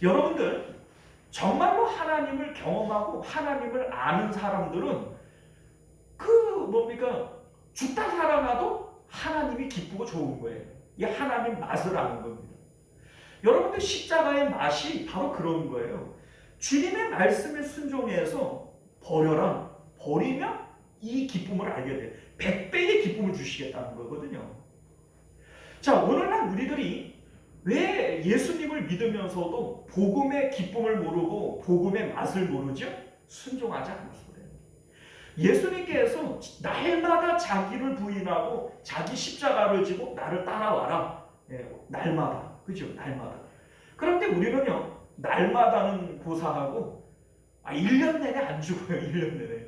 여러분들 정말로 하나님을 경험하고 하나님을 아는 사람들은 죽다 살아나도 하나님이 기쁘고 좋은 거예요. 이 하나님 맛을 아는 겁니다. 여러분들 십자가의 맛이 바로 그런 거예요. 주님의 말씀에 순종해서 버리면 이 기쁨을 알게 돼요. 100배의 기쁨을 주시겠다는 거거든요. 자, 오늘날 우리들이 왜 예수님을 믿으면서도 복음의 기쁨을 모르고 복음의 맛을 모르죠? 순종하지 않았어요. 예수님께서 날마다 자기를 부인하고 자기 십자가를 지고 나를 따라와라. 날마다. 그죠? 날마다. 그런데 우리는요. 날마다는 고사하고 1년 내내 안 죽어요. 1년 내내.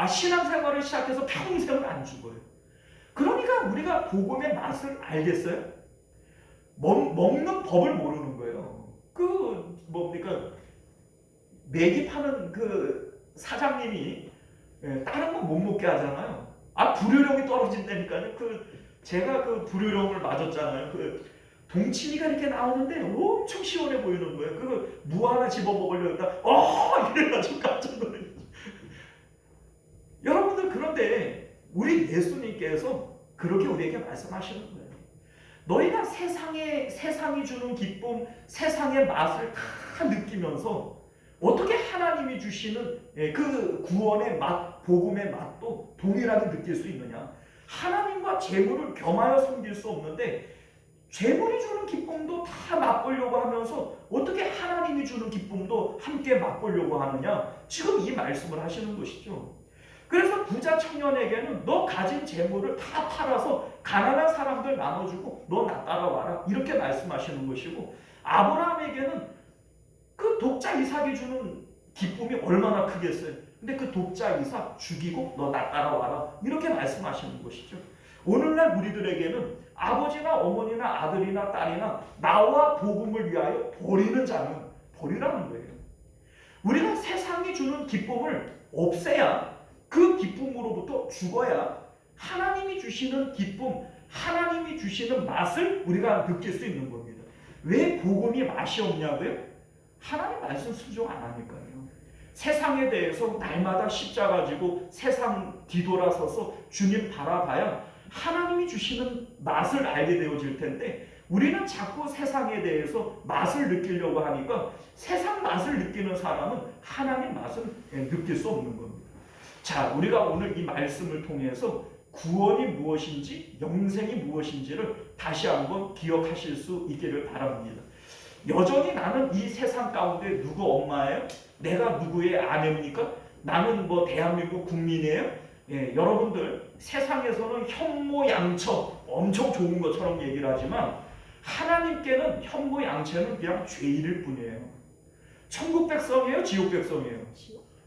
신앙생활을 시작해서 평생을 안 죽어요. 그러니까 우리가 복음의 맛을 알겠어요? 먹는 법을 모르는 거예요. 매기 파는 사장님이 다른 거 못 먹게 하잖아요. 불효령이 떨어진다니까요. 제가 불효령을 맞았잖아요. 동치미가 이렇게 나오는데 엄청 시원해 보이는 거예요. 무 하나 집어 먹으려다 이래가지고 깜짝 놀랐어요. 여러분들 그런데 우리 예수님께서 그렇게 우리에게 말씀하시는 거예요. 너희가 세상이 주는 기쁨, 세상의 맛을 다 느끼면서 어떻게 하나님이 주시는 그 구원의 맛, 복음의 맛도 동일하게 느낄 수 있느냐? 하나님과 재물을 겸하여 섬길 수 없는데 재물이 주는 기쁨도 다 맛보려고 하면서 어떻게 하나님이 주는 기쁨도 함께 맛보려고 하느냐? 지금 이 말씀을 하시는 것이죠. 그래서 부자 청년에게는 너 가진 재물을 다 팔아서 가난한 사람들 나눠주고 너 나 따라와라 이렇게 말씀하시는 것이고, 아브라함에게는 그 독자 이삭이 주는 기쁨이 얼마나 크겠어요. 근데 그 독자 이삭 죽이고 너 나 따라와라 이렇게 말씀하시는 것이죠. 오늘날 우리들에게는 아버지나 어머니나 아들이나 딸이나 나와 복음을 위하여 버리는 자는 버리라는 거예요. 우리가 세상이 주는 기쁨을 없애야, 그 기쁨으로부터 죽어야 하나님이 주시는 기쁨, 하나님이 주시는 맛을 우리가 느낄 수 있는 겁니다. 왜 복음이 맛이 없냐고요? 하나님 말씀 순종 안 하니까요. 세상에 대해서 날마다 십자가 지고 세상 뒤돌아서서 주님 바라봐야 하나님이 주시는 맛을 알게 되어질 텐데 우리는 자꾸 세상에 대해서 맛을 느끼려고 하니까 세상 맛을 느끼는 사람은 하나님 맛을 느낄 수 없는 겁니다. 자, 우리가 오늘 이 말씀을 통해서 구원이 무엇인지 영생이 무엇인지를 다시 한번 기억하실 수 있기를 바랍니다. 여전히 나는 이 세상 가운데 누구 엄마예요? 내가 누구의 아내입니까? 나는 뭐 대한민국 국민이에요? 예, 여러분들 세상에서는 현모양처 엄청 좋은 것처럼 얘기를 하지만 하나님께는 현모양처는 그냥 죄인일 뿐이에요. 천국 백성이에요? 지옥 백성이에요?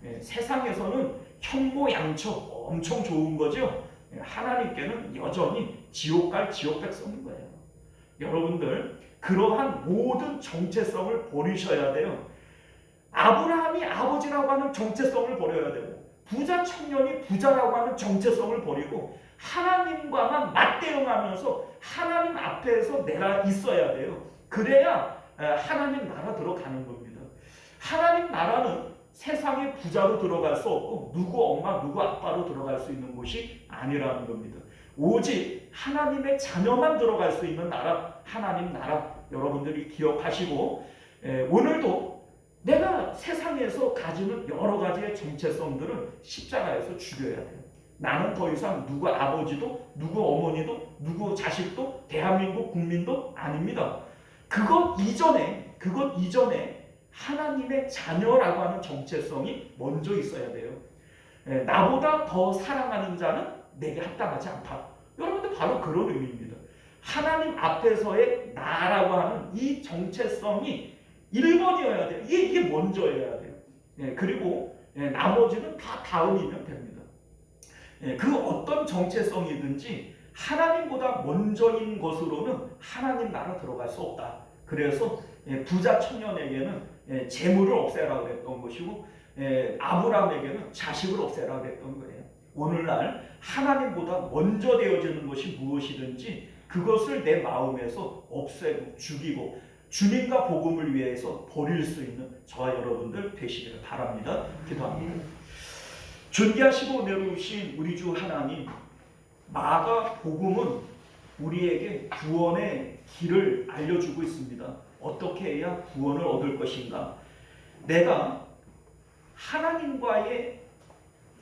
예, 세상에서는 현모양처 엄청 좋은 거죠. 예, 하나님께는 여전히 지옥 갈 지옥 백성인 거예요. 여러분들 그러한 모든 정체성을 버리셔야 돼요. 아브라함이 아버지라고 하는 정체성을 버려야 되고 부자 청년이 부자라고 하는 정체성을 버리고 하나님과만 맞대응하면서 하나님 앞에서 내가 있어야 돼요. 그래야 하나님 나라 들어가는 겁니다. 하나님 나라는 세상에 부자로 들어갈 수 없고 누구 엄마 누구 아빠로 들어갈 수 있는 곳이 아니라는 겁니다. 오직 하나님의 자녀만 들어갈 수 있는 나라, 하나님 나라 여러분들이 기억하시고 오늘도 내가 세상에서 가지는 여러 가지의 정체성들을 십자가에서 죽여야 돼요. 나는 더 이상 누구 아버지도 누구 어머니도 누구 자식도 대한민국 국민도 아닙니다. 그것 이전에 하나님의 자녀라고 하는 정체성이 먼저 있어야 돼요. 나보다 더 사랑하는 자는 내게 합당하지 않다. 여러분들 바로 그런 의미입니다. 하나님 앞에서의 나라고 하는 이 정체성이 1번이어야 돼요. 이게 먼저여야 돼요. 그리고 나머지는 다 다음이면 됩니다. 그 어떤 정체성이든지 하나님보다 먼저인 것으로는 하나님 나라 들어갈 수 없다. 그래서 부자 청년에게는 재물을 없애라 그랬던 것이고 아브라함에게는 자식을 없애라 그랬던 거예요. 오늘날 하나님보다 먼저 되어지는 것이 무엇이든지 그것을 내 마음에서 없애고 죽이고 주님과 복음을 위해서 버릴 수 있는 저와 여러분들 되시기를 바랍니다. 기도합니다. 존귀하시고 은혜로우신 우리 주 하나님, 마가 복음은 우리에게 구원의 길을 알려주고 있습니다. 어떻게 해야 구원을 얻을 것인가? 내가 하나님과의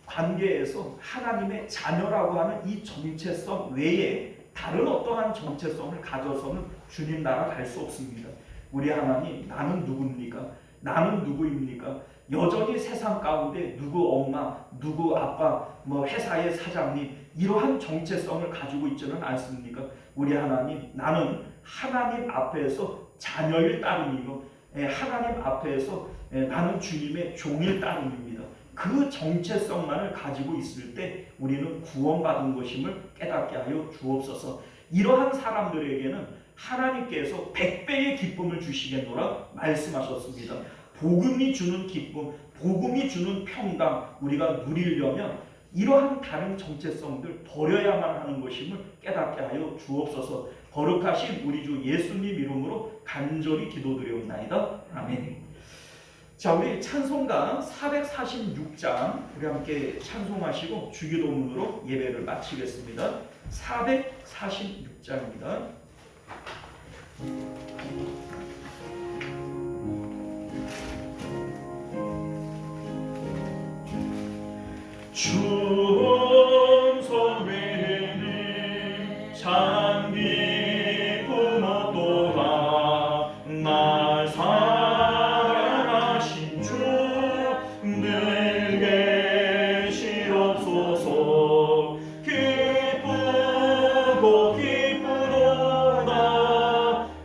관계에서 하나님의 자녀라고 하는 이 정체성 외에 다른 어떠한 정체성을 가져서는 주님 나라 갈 수 없습니다. 우리 하나님, 나는 누굽니까? 나는 누구입니까? 여전히 세상 가운데 누구 엄마, 누구 아빠, 뭐 회사의 사장님 이러한 정체성을 가지고 있지는 않습니까? 우리 하나님, 나는 하나님 앞에서 자녀일 따름이고 하나님 앞에서 나는 주님의 종일 따름입니다. 그 정체성만을 가지고 있을 때 우리는 구원받은 것임을 깨닫게 하여 주옵소서. 이러한 사람들에게는 하나님께서 100배의 기쁨을 주시겠노라 말씀하셨습니다. 복음이 주는 기쁨, 복음이 주는 평강 우리가 누리려면 이러한 다른 정체성들 버려야만 하는 것임을 깨닫게 하여 주옵소서. 거룩하신 우리 주 예수님 이름으로 간절히 기도드리옵나이다. 아멘. 자, 우리 찬송가 446장 우리 함께 찬송하시고 주기도문으로 예배를 마치겠습니다. 446장입니다. 충성 외에는 잔디 품었도다. 날 사랑하신 주 늘 계시옵소서. 기쁘고 기쁘도다.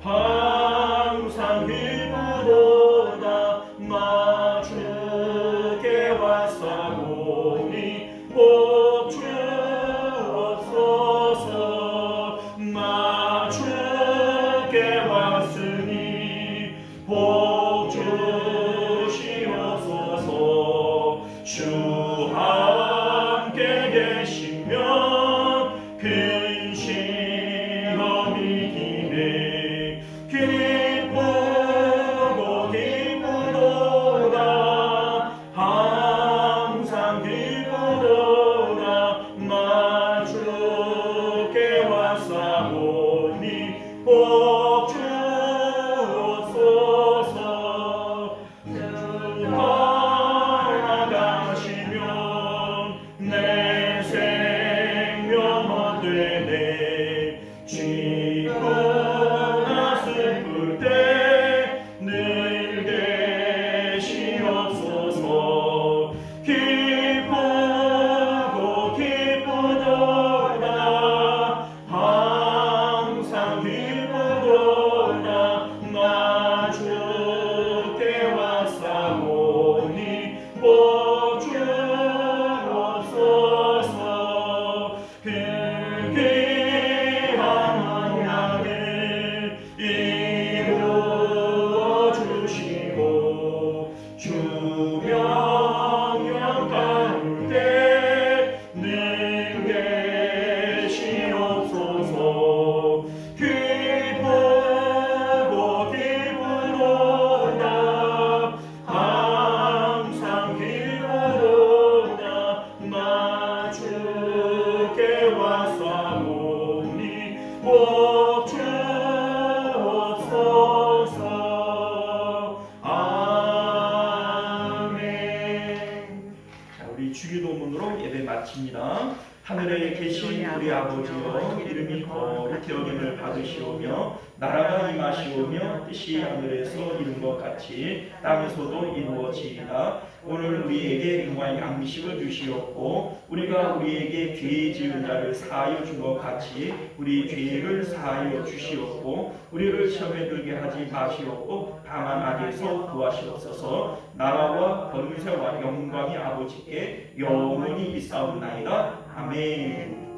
항상 기쁘도다. 나 주께 왔사오니 말씀으로 예배 마칩니다. 하늘에 계신 우리 아버지여, 이름이 거룩히 여김을 받으시오며 나라가 임하시오며 뜻이 하늘에서 이룬 것 같이 땅에서도 이루어지이다. 오늘 우리에게 일용할 양식을 주시옵고 우리가 우리에게 죄 지은 자를 사하여 준 것 같이 우리 죄를 사하여 주시옵고 우리를 시험에 들게 하지 마시옵고 다만 악에서 구하시옵소서. 나라와 권세와 영광이 아버지께 영원히 있사옵나이다. 아멘.